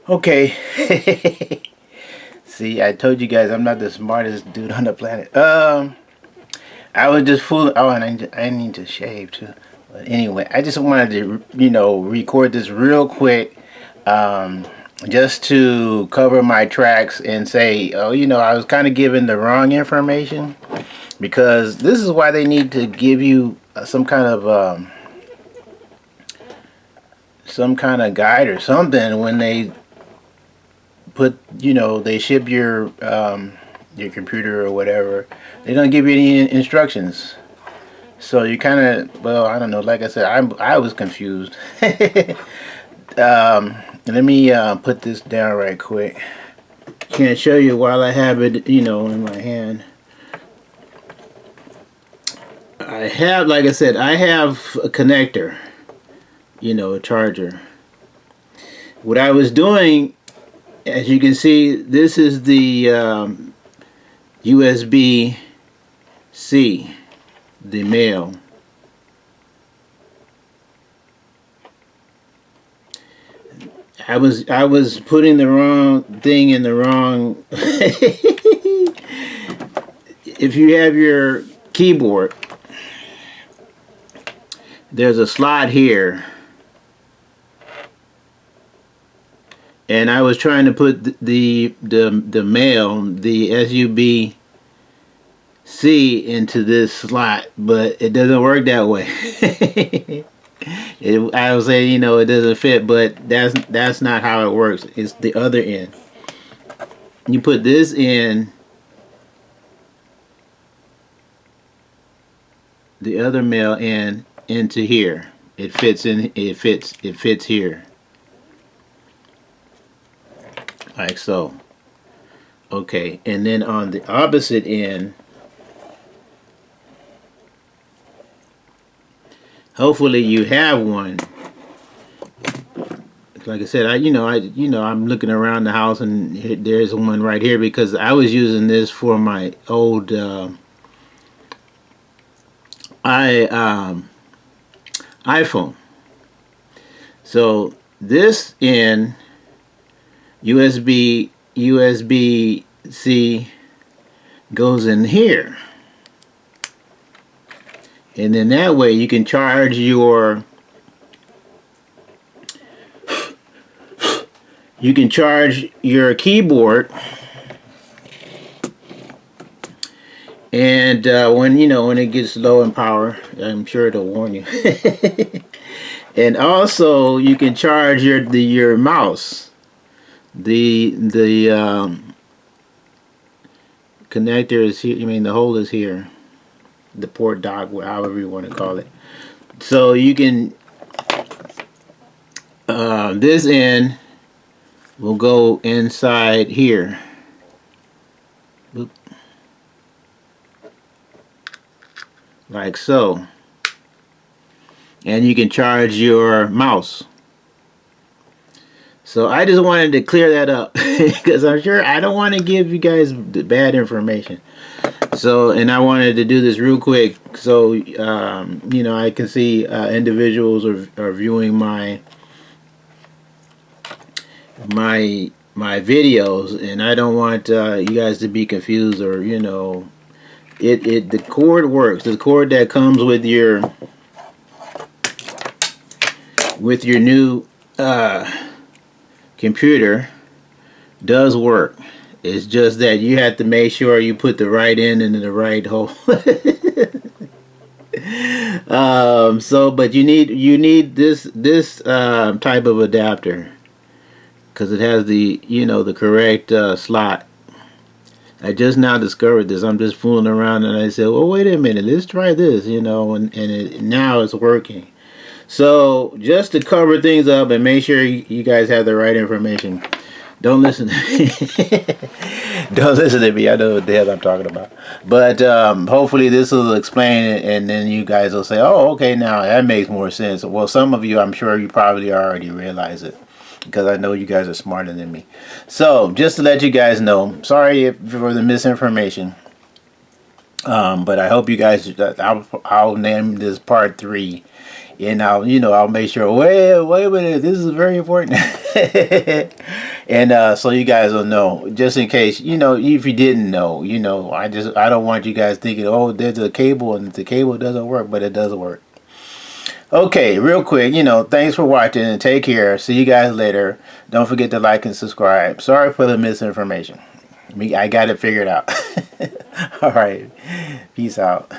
Okay. See, I told you guys I'm not the smartest dude on the planet. I was just fooling. Oh, and I need to shave too. But anyway, I just wanted to, record this real quick, just to cover my tracks and say, oh, I was kind of given the wrong information, because this is why they need to give you some kind of guide or something when they put, they ship your computer or whatever. They don't give you any instructions. So you kind of, well, I don't know. Like I said, I was confused. Let me put this down right quick. Can't show you while I have it, in my hand. I have, like I said, I have a connector, a charger. What I was doing, as you can see, this is the USB-C, the male. I was putting the wrong thing in the wrong. If you have your keyboard, there's a slot here, and I was trying to put the male, the SUB-C into this slot, but it doesn't work that way. I would say, it doesn't fit, but that's not how it works. It's the other end. You put this in, the other male end, into here. It fits in. It fits here, like so. Okay, and then on the opposite end, hopefully you have one. Like I said, I'm looking around the house, and there's one right here, because I was using this for my old iPhone. So this in USB-C goes in here, and then that way you can charge your keyboard, and when it gets low in power, I'm sure it'll warn you. And also you can charge your mouse. The connector is here. The hole is here. The port dock, however you want to call it. So you can this end will go inside here. Oop. Like so. And you can charge your mouse. So I just wanted to clear that up, because I'm sure I don't want to give you guys bad information. So, and I wanted to do this real quick, so I can see individuals are viewing my videos, and I don't want you guys to be confused, or the cord works. The cord that comes with your new computer does work. It's just that you have to make sure you put the right end into the right hole. But you need this type of adapter, because it has the the correct slot. I just now discovered this. I'm just fooling around, and I said, well, wait a minute, let's try this, and now it's working. So just to cover things up and make sure you guys have the right information, don't listen to me. Don't listen to me. I know what the hell I'm talking about. But hopefully this will explain it, and then you guys will say, oh, okay, now that makes more sense. Well, some of you, I'm sure you probably already realize it, because I know you guys are smarter than me. So just to let you guys know, sorry for the misinformation. But I hope you guys, I'll name this part 3. And I'll make sure, wait a minute, this is very important. And so you guys will know, just in case, if you didn't know, I don't want you guys thinking, oh, there's a cable and the cable doesn't work, but it does work. Okay, real quick, thanks for watching and take care. See you guys later. Don't forget to like and subscribe. Sorry for the misinformation. I got it figured out. All right. Peace out.